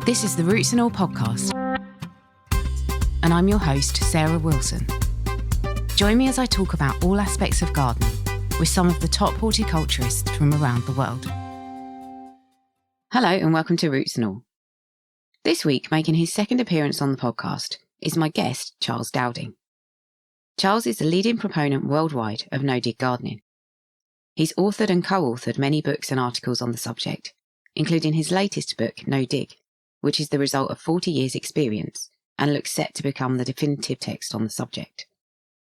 This is the Roots and All podcast, and I'm your host, Sarah Wilson. Join me as I talk about all aspects of gardening with some of the top horticulturists from around the world. Hello and welcome to Roots and All. This week, making his second appearance on the podcast, is my guest, Charles Dowding. Charles is the leading proponent worldwide of no-dig gardening. He's authored and co-authored many books and articles on the subject, including his latest book, No Dig, which is the result of 40 years' experience and looks set to become the definitive text on the subject.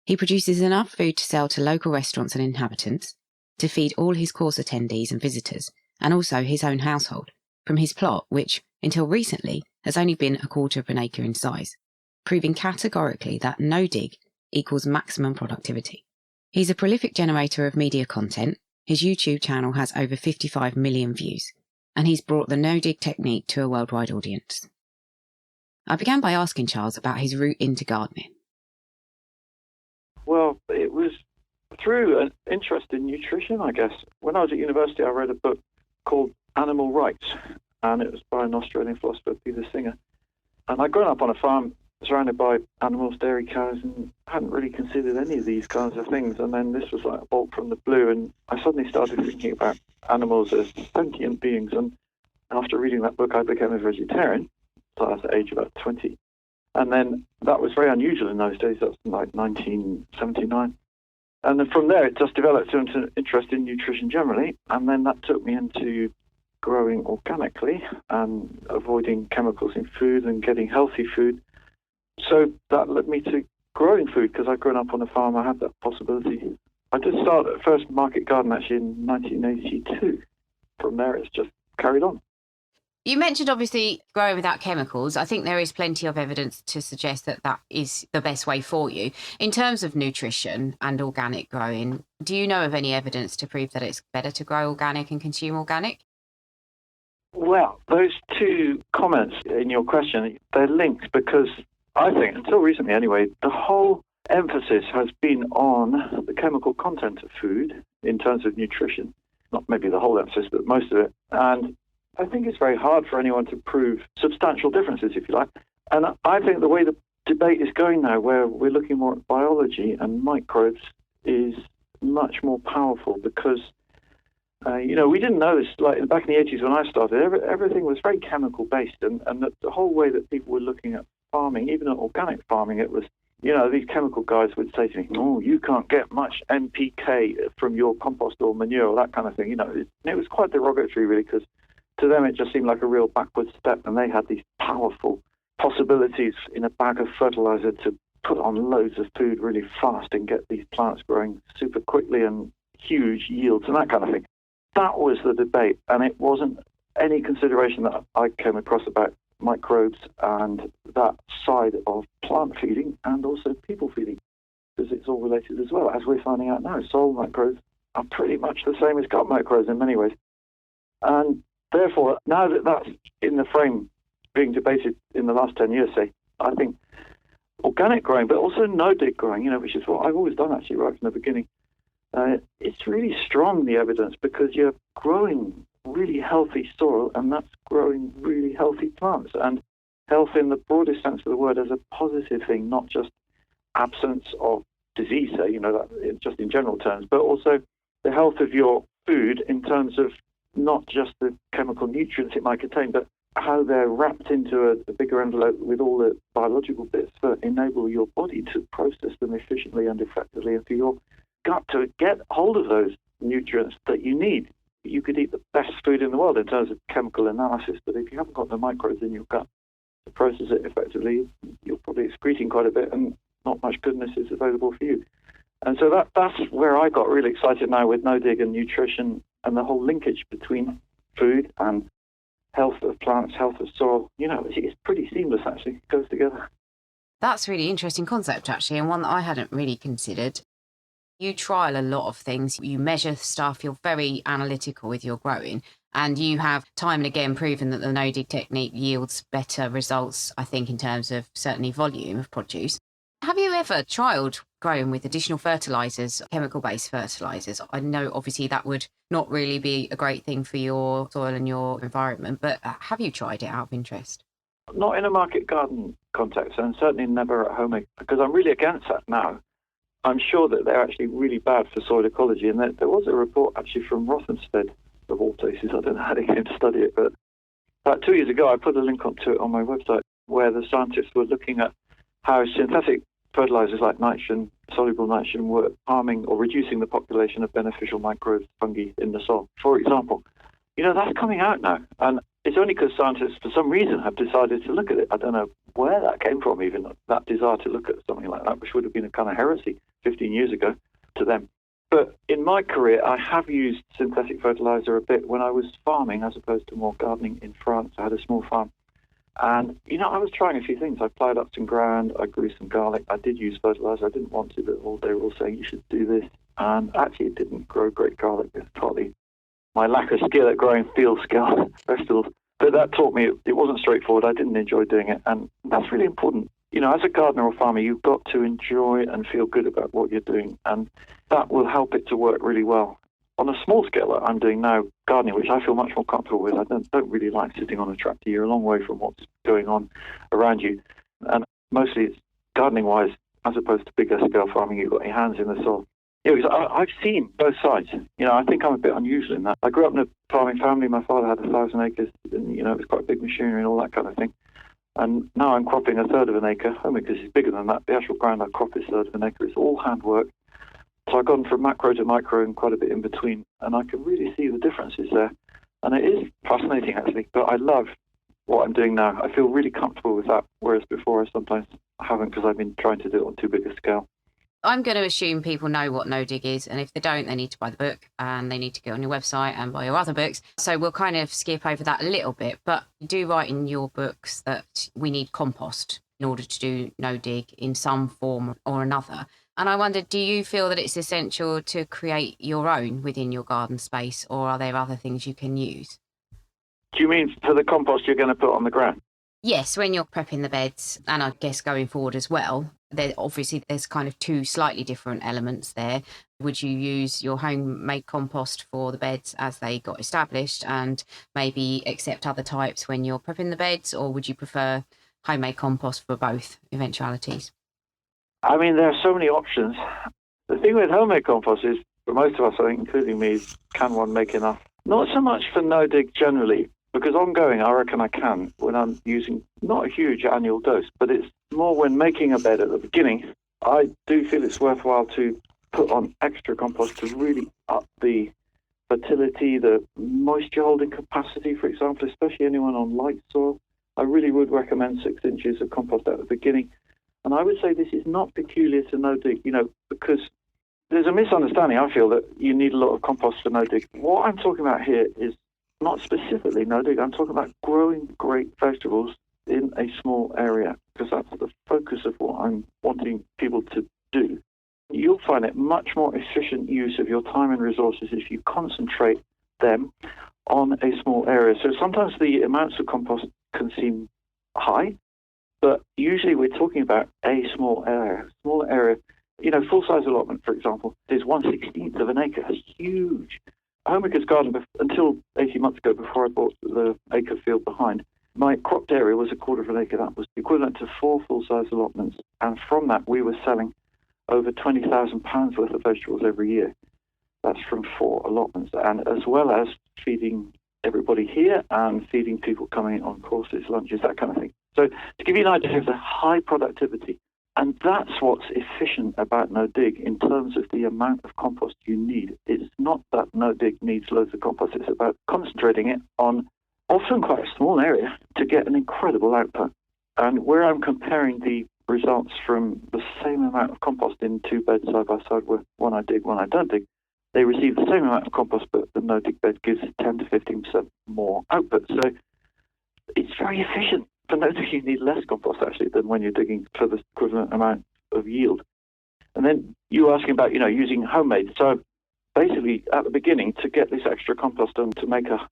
He produces enough food to sell to local restaurants and inhabitants, to feed all his course attendees and visitors, and also his own household, from his plot, which, until recently, has only been 1/4 of an acre in size, proving categorically that no dig equals maximum productivity. He's a prolific generator of media content. His YouTube channel has over 55 million views, and he's brought the no-dig technique to a worldwide audience. I began by asking Charles about his route into gardening. Well, it was through an interest in nutrition, I guess. When I was at university, I read a book called Animal Rights, and it was by an Australian philosopher, Peter Singer. And I'd grown up on a farm surrounded by animals, dairy cows, and hadn't really considered any of these kinds of things. And then this was like a bolt from the blue, and I suddenly started thinking about animals as sentient beings. And after reading that book, I became a vegetarian. So I was at age about 20. And then that was very unusual in those days. That was like 1979. And then from there, it just developed into an interest in nutrition generally. And then that took me into growing organically and avoiding chemicals in food and getting healthy food. So that led me to growing food because I'd grown up on a farm. I had that possibility. I did start at first market garden actually in 1982. From there, it's just carried on. You mentioned obviously growing without chemicals. I think there is plenty of evidence to suggest that that is the best way for you. In terms of nutrition and organic growing, do you know of any evidence to prove that it's better to grow organic and consume organic? Well, those two comments in your question, they're linked because I think, until recently anyway, the whole emphasis has been on the chemical content of food in terms of nutrition. Not maybe the whole emphasis, but most of it. And I think it's very hard for anyone to prove substantial differences, if you like. And I think the way the debate is going now, where we're looking more at biology and microbes, is much more powerful because, we didn't know this, like back in the 80s when I started, everything was very chemical-based. And the whole way that people were looking at farming, even at organic farming, it was, these chemical guys would say to me, oh, you can't get much NPK from your compost or manure or that kind of thing. It was quite derogatory, really, because to them it just seemed like a real backward step, and they had these powerful possibilities in a bag of fertilizer to put on loads of food really fast and get these plants growing super quickly and huge yields and that kind of thing. That was the debate, and it wasn't any consideration that I came across about microbes and that side of plant feeding and also people feeding, because it's all related as well, as we're finding out now. Soil microbes are pretty much the same as gut microbes in many ways. And therefore, now that that's in the frame being debated in the last 10 years, say, I think organic growing, but also no-dig growing, which is what I've always done actually right from the beginning, it's really strong, the evidence, because you're growing really healthy soil, and that's growing really healthy plants. And health in the broadest sense of the word as a positive thing, not just absence of disease, say, that just in general terms, but also the health of your food in terms of not just the chemical nutrients it might contain, but how they're wrapped into a bigger envelope with all the biological bits that enable your body to process them efficiently and effectively, and for your gut to get hold of those nutrients that you need. You could eat the best food in the world in terms of chemical analysis, but if you haven't got the microbes in your gut to process it effectively, you're probably excreting quite a bit, and not much goodness is available for you. And so that's where I got really excited now with no-dig and nutrition and the whole linkage between food and health of plants, health of soil. It's pretty seamless, actually. It goes together. That's a really interesting concept, actually, and one that I hadn't really considered. You trial a lot of things, you measure stuff, you're very analytical with your growing, and you have time and again proven that the no-dig technique yields better results, I think, in terms of certainly volume of produce. Have you ever trialled growing with additional fertilisers, chemical-based fertilisers? I know obviously that would not really be a great thing for your soil and your environment, but have you tried it out of interest? Not in a market garden context, and certainly never at home, because I'm really against that now. I'm sure that they're actually really bad for soil ecology, and there was a report actually from Rothamsted, of all places. I don't know how they came to study it, but about 2 years ago I put a link onto it on my website, where the scientists were looking at how synthetic fertilizers like nitrogen, soluble nitrogen, were harming or reducing the population of beneficial microbes, fungi in the soil. For example, that's coming out now, and it's only because scientists, for some reason, have decided to look at it. I don't know where that came from, even that desire to look at something like that, which would have been a kind of heresy 15 years ago to them. But in my career, I have used synthetic fertilizer a bit when I was farming as opposed to more gardening in France. I had a small farm. And, I was trying a few things. I plowed up some ground. I grew some garlic. I did use fertilizer. I didn't want to, but they were all saying you should do this. And actually, it didn't grow great garlic. It's partly my lack of skill at growing field scale vegetables. But that taught me it wasn't straightforward. I didn't enjoy doing it. And that's really important. As a gardener or farmer, you've got to enjoy and feel good about what you're doing. And that will help it to work really well. On a small scale, I'm doing now gardening, which I feel much more comfortable with. I don't really like sitting on a tractor. You're a long way from what's going on around you. And mostly it's gardening-wise, as opposed to bigger scale farming, you've got your hands in the soil. Because I've seen both sides. I think I'm a bit unusual in that. I grew up in a farming family. My father had 1,000 acres, and, it was quite big machinery and all that kind of thing. And now I'm cropping a third of an acre. Home acres is bigger than that. The actual ground I crop is a third of an acre. It's all handwork. So I've gone from macro to micro and quite a bit in between, and I can really see the differences there. And it is fascinating, actually, but I love what I'm doing now. I feel really comfortable with that, whereas before I sometimes haven't, because I've been trying to do it on too big a scale. I'm going to assume people know what no dig is, and if they don't, they need to buy the book, and they need to go on your website and buy your other books. So we'll kind of skip over that a little bit, but you do write in your books that we need compost in order to do no dig in some form or another. And I wondered, do you feel that it's essential to create your own within your garden space, or are there other things you can use? Do you mean for the compost you're going to put on the ground? Yes, when you're prepping the beds, and I guess going forward as well, there's kind of two slightly different elements there. Would you use your homemade compost for the beds as they got established and maybe accept other types when you're prepping the beds, or would you prefer homemade compost for both eventualities? I mean, there are so many options. The thing with homemade compost is, for most of us, I think, including me, is can one make enough? Not so much for no dig generally, because ongoing, I reckon I can when I'm using not a huge annual dose, but it's more when making a bed at the beginning. I do feel it's worthwhile to put on extra compost to really up the fertility, the moisture holding capacity, for example, especially anyone on light soil. I really would recommend 6 inches of compost at the beginning. And I would say this is not peculiar to no dig, because there's a misunderstanding, I feel, that you need a lot of compost for no dig. What I'm talking about here is not specifically no dig. I'm talking about growing great vegetables in a small area, because that's the focus of what I'm wanting people to do. You'll find it much more efficient use of your time and resources if you concentrate them on a small area. So sometimes the amounts of compost can seem high, but usually we're talking about a small area. Small area, full-size allotment, for example, is 1/16 of an acre. It's huge. Homemaker's garden, until 18 months ago, before I bought the acre field behind, my cropped area was 1/4 of an acre. That was equivalent to 4 full-size allotments. And from that, we were selling over £20,000 worth of vegetables every year. That's from 4 allotments. And as well as feeding everybody here and feeding people coming on courses, lunches, that kind of thing. So to give you an idea of the high productivity, and that's what's efficient about no dig in terms of the amount of compost you need. It's not that no dig needs loads of compost. It's about concentrating it on often quite a small area to get an incredible output. And where I'm comparing the results from the same amount of compost in 2 beds side by side, where one I dig, one I don't dig, they receive the same amount of compost, but the no dig bed gives 10 to 15% more output. So it's very efficient. For no dig, you need less compost actually than when you're digging for the equivalent amount of yield. And then you were asking about, using homemade. So basically, at the beginning, to get this extra compost done to make a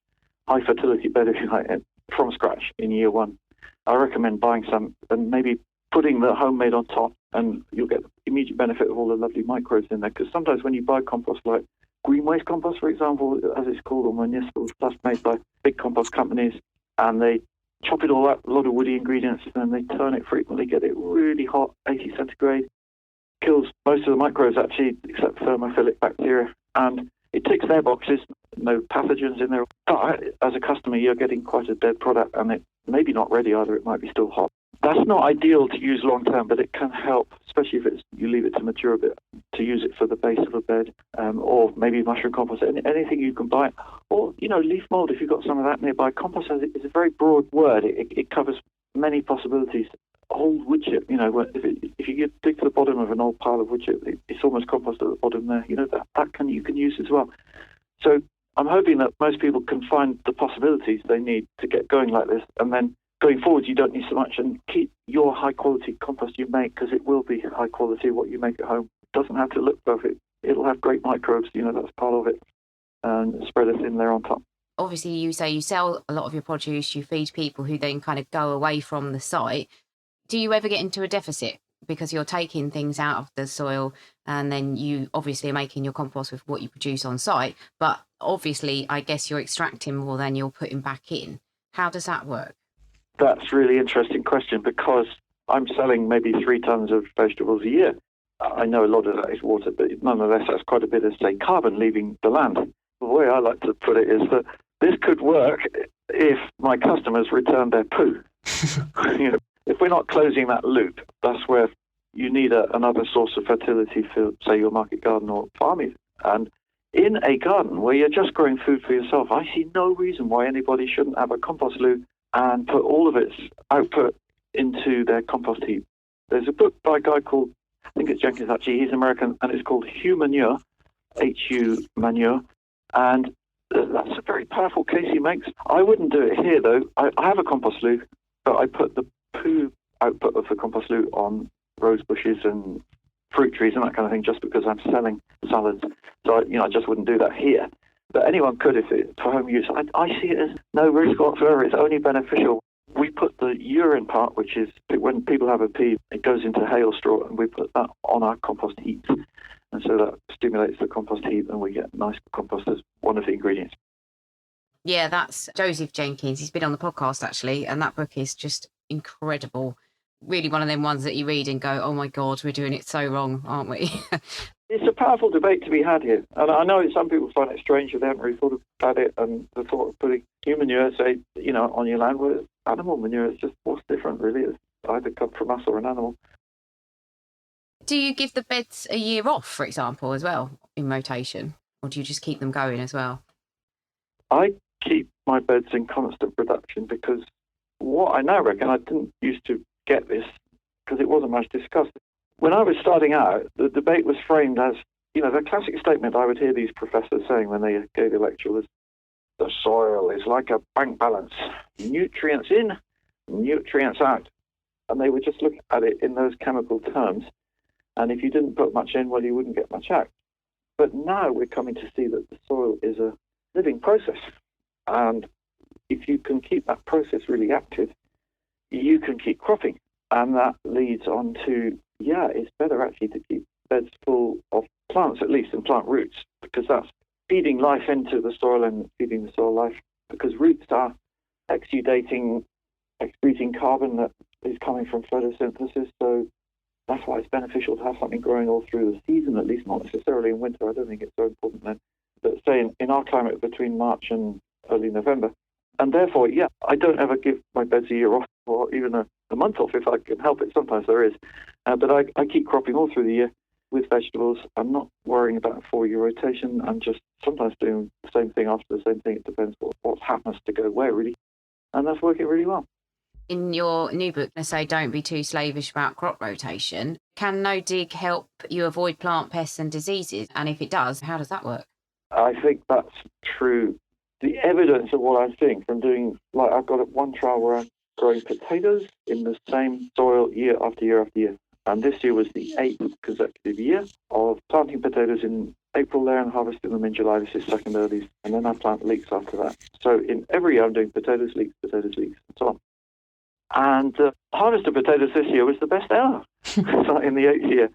high fertility bed, if you like, from scratch in year 1, I recommend buying some and maybe putting the homemade on top and you'll get the immediate benefit of all the lovely microbes in there. Because sometimes when you buy compost like green waste compost, for example, as it's called, or municipal stuff made by big compost companies, and they chop it all up, a lot of woody ingredients, and then they turn it frequently, get it really hot, 80 centigrade, kills most of the microbes actually, except thermophilic bacteria, and it ticks their boxes, no pathogens in there. But as a customer, you're getting quite a dead product, and it maybe not ready either, it might be still hot. That's not ideal to use long term, but it can help, especially if you leave it to mature a bit, to use it for the base of a bed, or maybe mushroom compost, anything you can buy. Or, leaf mold, if you've got some of that nearby. Compost is a very broad word. It covers many possibilities. Old wood chip, if you dig to the bottom of an old pile of wood chip, it's almost compost at the bottom there. You can use as well. So I'm hoping that most people can find the possibilities they need to get going like this, and then going forward, you don't need so much, and keep your high-quality compost you make, because it will be high-quality what you make at home. It doesn't have to look perfect. It'll have great microbes, that's part of it, and spread a thin layer on top. Obviously, you say you sell a lot of your produce, you feed people who then kind of go away from the site. Do you ever get into a deficit because you're taking things out of the soil, and then you obviously are making your compost with what you produce on site, but obviously, I guess you're extracting more than you're putting back in. How does that work? That's a really interesting question, because I'm selling maybe 3 tons of vegetables a year. I know a lot of that is water, but nonetheless, that's quite a bit of, say, carbon leaving the land. The way I like to put it is that this could work if my customers return their poo. If we're not closing that loop, that's where you need another source of fertility for, say, your market garden or farming. And in a garden where you're just growing food for yourself, I see no reason why anybody shouldn't have a compost loo and put all of its output into their compost heap. There's a book by a guy called, I think it's Jenkins actually, he's American, and it's called Humanure, H-U manure, and that's a very powerful case he makes. I wouldn't do it here though. I have a compost loo, but I put the poo output of the compost loo on rose bushes and fruit trees and that kind of thing, just because I'm selling salads. So I just wouldn't do that here. But anyone could if it's for home use. I see it as no risk whatsoever. It's only beneficial. We put the urine part, which is when people have a pee, it goes into hail straw, and we put that on our compost heaps. And so that stimulates the compost heap, and we get nice compost as one of the ingredients. Yeah, that's Joseph Jenkins. He's been on the podcast, actually, and that book is just incredible. Really one of them ones that you read and go, oh, my God, we're doing it so wrong, aren't we? It's a powerful debate to be had here. And I know some people find it strange if they haven't really thought about it, and the thought of putting human manure, say, on your land, where animal manure is just what's different, really. It's either come from us or an animal. Do you give the beds a year off, for example, as well, in rotation? Or do you just keep them going as well? I keep my beds in constant production, because what I now reckon, I didn't used to get this because it wasn't much discussed. When I was starting out, the debate was framed as, the classic statement I would hear these professors saying when they gave a lecture was, the soil is like a bank balance, nutrients in, nutrients out. And they would just look at it in those chemical terms. And if you didn't put much in, well, you wouldn't get much out. But now we're coming to see that the soil is a living process. And if you can keep that process really active, you can keep cropping. And that leads on to, it's better actually to keep beds full of plants, at least, and plant roots, because that's feeding life into the soil and feeding the soil life, because roots are exudating, excreting carbon that is coming from photosynthesis. So that's why it's beneficial to have something growing all through the season, at least not necessarily in winter. I don't think it's so important then. But say in our climate between March and early November. And therefore, I don't ever give my beds a year off, or even a month off if I can help it. Sometimes there is. But I keep cropping all through the year with vegetables. I'm not worrying about a 4-year rotation. I'm just sometimes doing the same thing after the same thing. It depends what happens to go where, really. And that's working really well. In your new book, they say don't be too slavish about crop rotation. Can no dig help you avoid plant pests and diseases? And if it does, how does that work? I think that's true. The evidence of what I'm seeing from doing, I've got one trial where I'm growing potatoes in the same soil year after year after year. And this year was the 8th consecutive year of planting potatoes in April there and harvesting them in July. This is second earliest. And then I plant leeks after that. So in every year I'm doing potatoes, leeks, and so on. And the harvest of potatoes this year was the best ever. Start in the 8th year.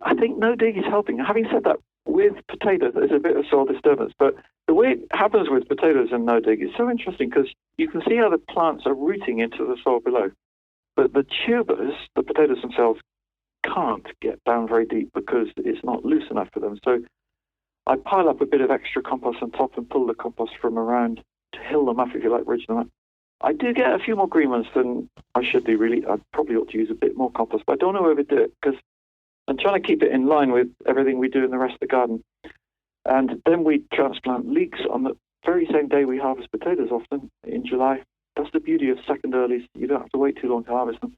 I think no dig is helping. Having said that, with potatoes, there's a bit of soil disturbance, but the way it happens with potatoes and no dig is so interesting because you can see how the plants are rooting into the soil below. But the tubers, the potatoes themselves, can't get down very deep because it's not loose enough for them. So I pile up a bit of extra compost on top and pull the compost from around to hill them up, if you like, ridge them up. I do get a few more green ones than I should do, really. I probably ought to use a bit more compost, but I don't want to overdo it because I'm trying to keep it in line with everything we do in the rest of the garden. And then we transplant leeks on the very same day we harvest potatoes, often in July. That's the beauty of second earlies. You don't have to wait too long to harvest them.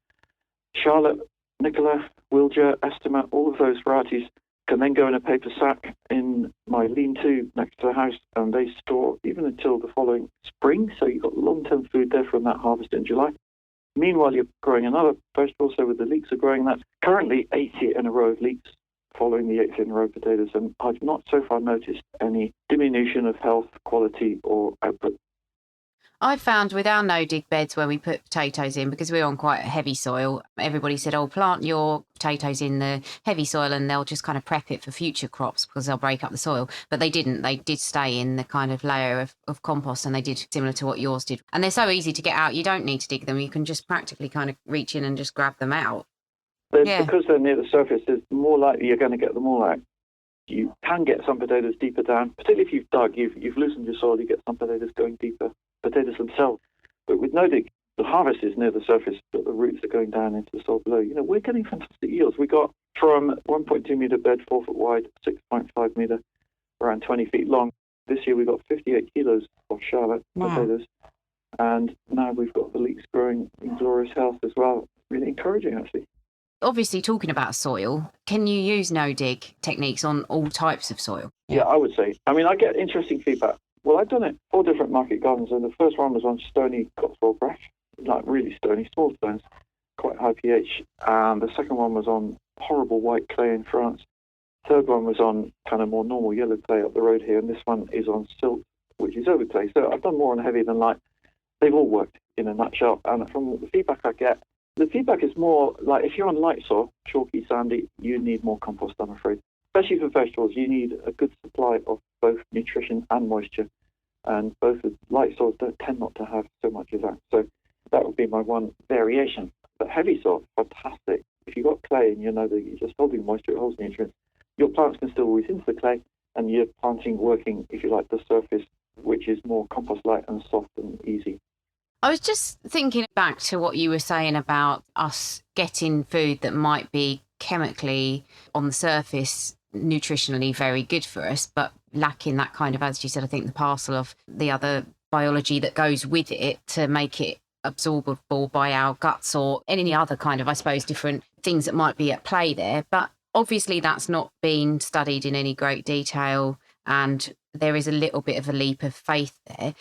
Charlotte, Nicola, Wilger, Estima, all of those varieties can then go in a paper sack in my lean-to next to the house, and they store even until the following spring. So you've got long-term food there from that harvest in July. Meanwhile, you're growing another vegetable, so with the leeks are growing that. Currently, 8th year in a row of leeks, following the 8th year in a row of potatoes, and I've not so far noticed any diminution of health, quality, or output. I found with our no-dig beds where we put potatoes in, because we're on quite a heavy soil, everybody said, oh, plant your potatoes in the heavy soil and they'll just kind of prep it for future crops because they'll break up the soil. But they didn't. They did stay in the kind of layer of compost, and they did similar to what yours did. And they're so easy to get out. You don't need to dig them. You can just practically kind of reach in and just grab them out. Because they're near the surface, it's more likely you're going to get them all out. You can get some potatoes deeper down, particularly if you've dug, you've loosened your soil, you get some potatoes going deeper, potatoes themselves. But with no dig, the harvest is near the surface, but the roots are going down into the soil below. We're getting fantastic yields. We got from 1.2 metre bed, 4 foot wide, 6.5 metre, around 20 feet long. This year we got 58 kilos of Charlotte potatoes. And now we've got the leeks growing in glorious health as well. Really encouraging, actually. Obviously, talking about soil, can you use no-dig techniques on all types of soil? Yeah, I would say. I mean, I get interesting feedback. Well, I've done it 4 different market gardens, and the first one was on stony Cotswold brash, like really stony, small stones, quite high pH. And the second one was on horrible white clay in France. Third one was on kind of more normal yellow clay up the road here, and this one is on silt, which is over clay. So I've done more on heavy than light. They've all worked in a nutshell, and from the feedback I get, the feedback is more like if you're on light soil, chalky, sandy, you need more compost, I'm afraid. Especially for vegetables, you need a good supply of both nutrition and moisture. And both the light soils tend not to have so much of that. So that would be my one variation. But heavy soil, fantastic. If you've got clay and you know that you're just holding moisture, it holds nutrients, your plants can still wheeze into the clay, and you're planting working, if you like, the surface, which is more compost-light and soft and easy. I was just thinking back to what you were saying about us getting food that might be chemically on the surface nutritionally very good for us, but lacking that kind of, as you said, I think the parcel of the other biology that goes with it to make it absorbable by our guts or any other kind of, I suppose, different things that might be at play there. But obviously that's not been studied in any great detail, and there is a little bit of a leap of faith there.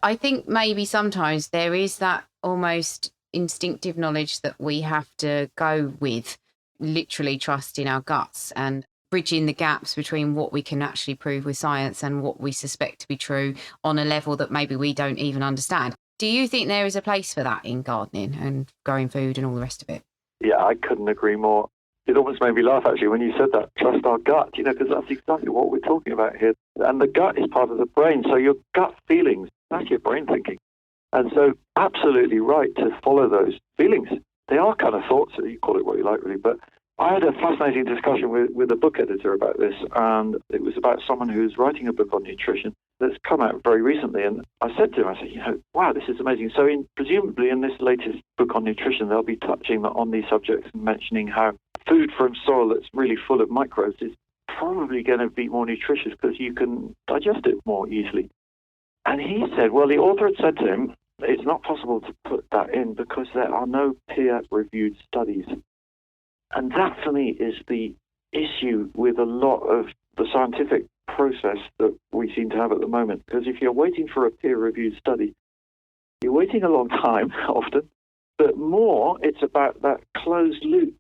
I think maybe sometimes there is that almost instinctive knowledge that we have to go with, literally trusting our guts and bridging the gaps between what we can actually prove with science and what we suspect to be true on a level that maybe we don't even understand. Do you think there is a place for that in gardening and growing food and all the rest of it? Yeah, I couldn't agree more. It almost made me laugh, actually, when you said that, trust our gut, because that's exactly what we're talking about here. And the gut is part of the brain, so your gut feelings, that's your brain thinking. And so absolutely right to follow those feelings. They are kind of thoughts, you call it what you like, really. But I had a fascinating discussion with a book editor about this, and it was about someone who's writing a book on nutrition that's come out very recently. And I said to him, wow, this is amazing. So presumably in this latest book on nutrition, they'll be touching on these subjects and mentioning how food from soil that's really full of microbes is probably going to be more nutritious because you can digest it more easily. And he said, well, the author had said to him, it's not possible to put that in because there are no peer-reviewed studies. And that, for me, is the issue with a lot of the scientific process that we seem to have at the moment. Because if you're waiting for a peer-reviewed study, you're waiting a long time, often. But more, it's about that closed loop.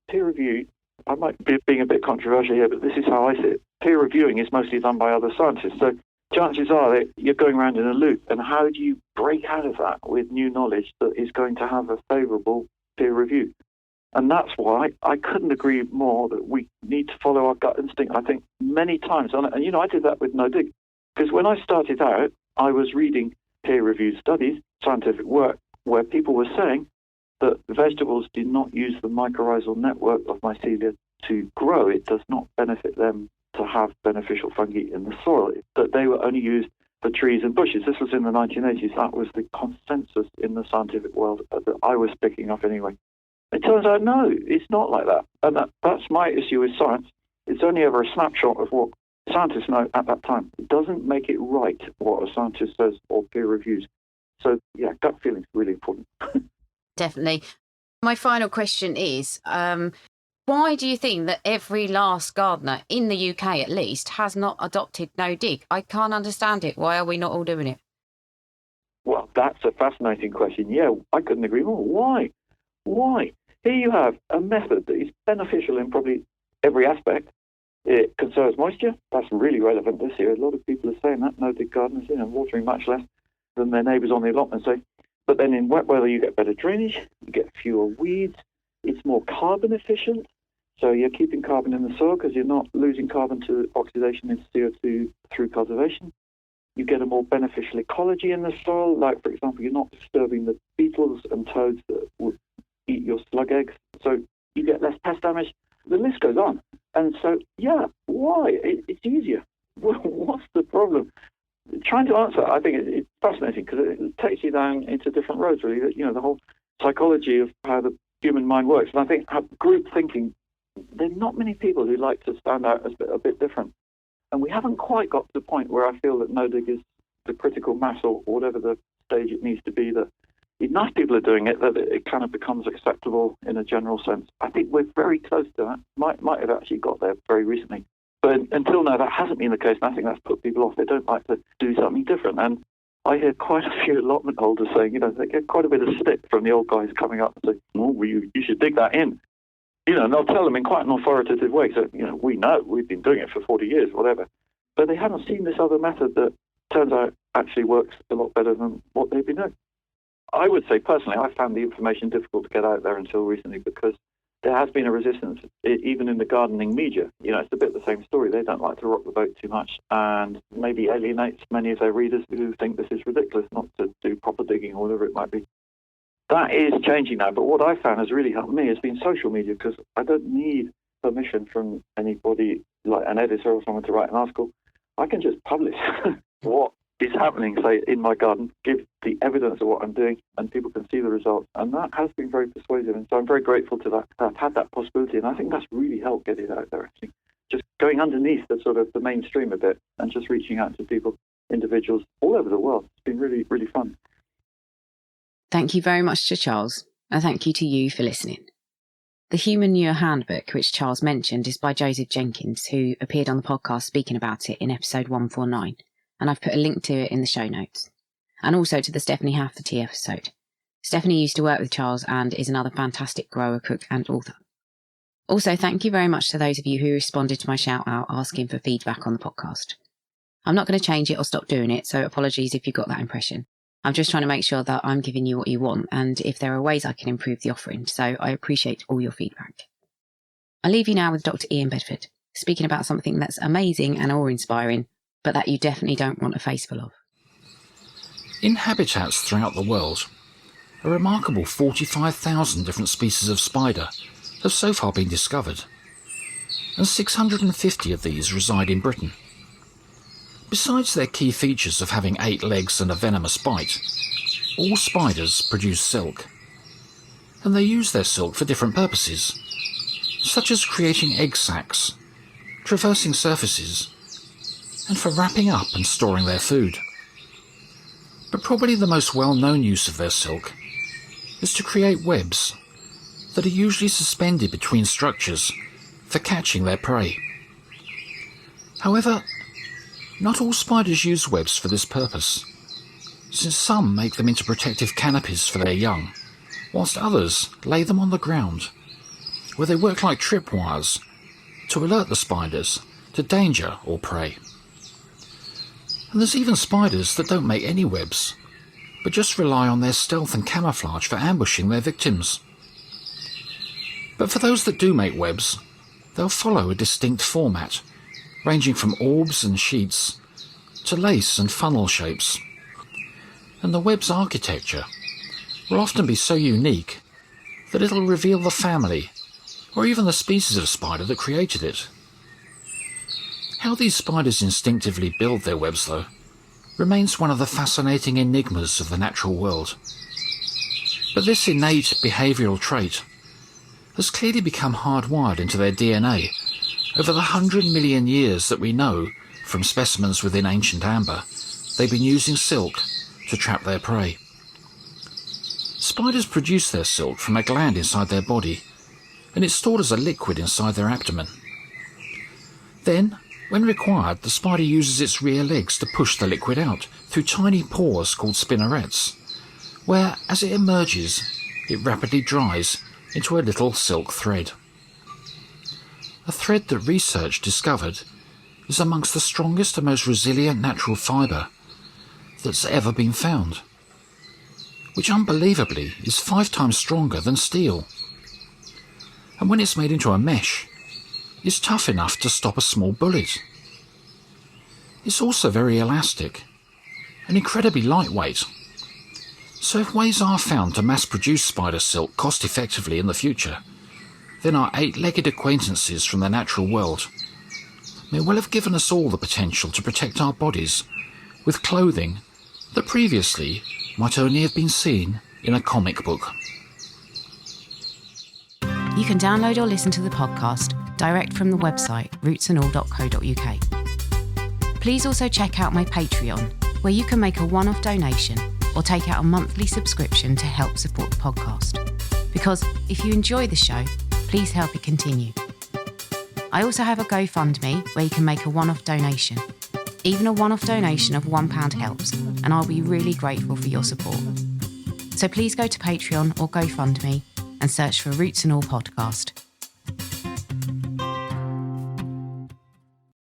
Peer review, I might be being a bit controversial here, but this is how I see it. Peer reviewing is mostly done by other scientists. So chances are that you're going around in a loop. And how do you break out of that with new knowledge that is going to have a favourable peer review? And that's why I couldn't agree more that we need to follow our gut instinct, I think, many times. And, I did that with no dig. Because when I started out, I was reading peer-reviewed studies, scientific work, where people were saying that vegetables did not use the mycorrhizal network of mycelia to grow. It does not benefit them to have beneficial fungi in the soil, that they were only used for trees and bushes. This was in the 1980s. That was the consensus in the scientific world that I was picking up anyway. It turns out, no, it's not like that. And that's my issue with science. It's only ever a snapshot of what scientists know at that time. It doesn't make it right what a scientist says or peer reviews. So, yeah, gut feeling is really important. Definitely. My final question is, why do you think that every last gardener, in the UK at least, has not adopted no dig? I can't understand it. Why are we not all doing it? Well, that's a fascinating question. Yeah, I couldn't agree more. Why? Why? Here you have a method that is beneficial in probably every aspect. It conserves moisture. That's really relevant this year. A lot of people are saying that. No dig gardeners, watering much less than their neighbours on the allotment say. But then in wet weather, you get better drainage. You get fewer weeds. It's more carbon efficient. So you're keeping carbon in the soil because you're not losing carbon to oxidation into CO2 through cultivation. You get a more beneficial ecology in the soil. Like, for example, you're not disturbing the beetles and toads that would eat your slug eggs. So you get less pest damage. The list goes on. And so, yeah, why? It's easier. What's the problem? Trying to answer, I think it's fascinating because it takes you down into different roads, really. The whole psychology of how the human mind works. And I think group thinking, there are not many people who like to stand out as a bit different. And we haven't quite got to the point where I feel that no dig is the critical mass or whatever the stage it needs to be, that enough people are doing it that it kind of becomes acceptable in a general sense. I think we're very close to that. Might have actually got there very recently. But until now, that hasn't been the case, and I think that's put people off. They don't like to do something different. And I hear quite a few allotment holders saying, they get quite a bit of stick from the old guys coming up and say, oh, you should dig that in. And they'll tell them in quite an authoritative way. So, we know, we've been doing it for 40 years, whatever. But they haven't seen this other method that turns out actually works a lot better than what they've been doing. I would say, personally, I found the information difficult to get out there until recently because there has been a resistance, even in the gardening media. It's a bit the same story. They don't like to rock the boat too much and maybe alienates many of their readers who think this is ridiculous not to do proper digging or whatever it might be. That is changing now, but what I found has really helped me has been social media, because I don't need permission from anybody, like an editor or someone, to write an article. I can just publish what is happening, say, in my garden, give the evidence of what I'm doing, and people can see the results. And that has been very persuasive, and so I'm very grateful to that. I've had that possibility, and I think that's really helped get it out there, actually. Just going underneath the sort of the mainstream a bit and just reaching out to people, individuals all over the world. It's been really, really fun. Thank you very much to Charles, and thank you to you for listening. The Human Manure Handbook, which Charles mentioned, is by Joseph Jenkins, who appeared on the podcast speaking about it in episode 149, and I've put a link to it in the show notes. And also to the Stephanie Hafferty episode. Stephanie used to work with Charles and is another fantastic grower, cook and author. Also, thank you very much to those of you who responded to my shout out asking for feedback on the podcast. I'm not going to change it or stop doing it, so apologies if you got that impression. I'm just trying to make sure that I'm giving you what you want, and if there are ways I can improve the offering, so I appreciate all your feedback. I'll leave you now with Dr. Ian Bedford, speaking about something that's amazing and awe-inspiring, but that you definitely don't want a face full of. In habitats throughout the world, a remarkable 45,000 different species of spider have so far been discovered, and 650 of these reside in Britain. Besides their key features of having 8 legs and a venomous bite, all spiders produce silk, and they use their silk for different purposes, such as creating egg sacs, traversing surfaces, and for wrapping up and storing their food. But probably the most well-known use of their silk is to create webs that are usually suspended between structures for catching their prey. However, not all spiders use webs for this purpose, since some make them into protective canopies for their young, whilst others lay them on the ground, where they work like tripwires to alert the spiders to danger or prey. And there's even spiders that don't make any webs, but just rely on their stealth and camouflage for ambushing their victims. But for those that do make webs, they'll follow a distinct format, ranging from orbs and sheets to lace and funnel shapes. And the web's architecture will often be so unique that it'll reveal the family or even the species of spider that created it. How these spiders instinctively build their webs, though, remains one of the fascinating enigmas of the natural world. But this innate behavioural trait has clearly become hardwired into their DNA over the 100 million years that we know from specimens within ancient amber they've been using silk to trap their prey. Spiders produce their silk from a gland inside their body, and it's stored as a liquid inside their abdomen. Then, when required, the spider uses its rear legs to push the liquid out through tiny pores called spinnerets, where, as it emerges, it rapidly dries into a little silk thread. A thread that research discovered is amongst the strongest and most resilient natural fibre that's ever been found, which unbelievably is 5 times stronger than steel. And when it's made into a mesh, it's tough enough to stop a small bullet. It's also very elastic and incredibly lightweight. So if ways are found to mass-produce spider silk cost-effectively in the future, then our 8-legged acquaintances from the natural world may well have given us all the potential to protect our bodies with clothing that previously might only have been seen in a comic book. You can download or listen to the podcast direct from the website rootsandall.co.uk. Please also check out my Patreon, where you can make a one-off donation or take out a monthly subscription to help support the podcast. Because if you enjoy the show, please help it continue. I also have a GoFundMe where you can make a one-off donation. Even a one-off donation of £1 helps, and I'll be really grateful for your support. So please go to Patreon or GoFundMe and search for Roots and All Podcast.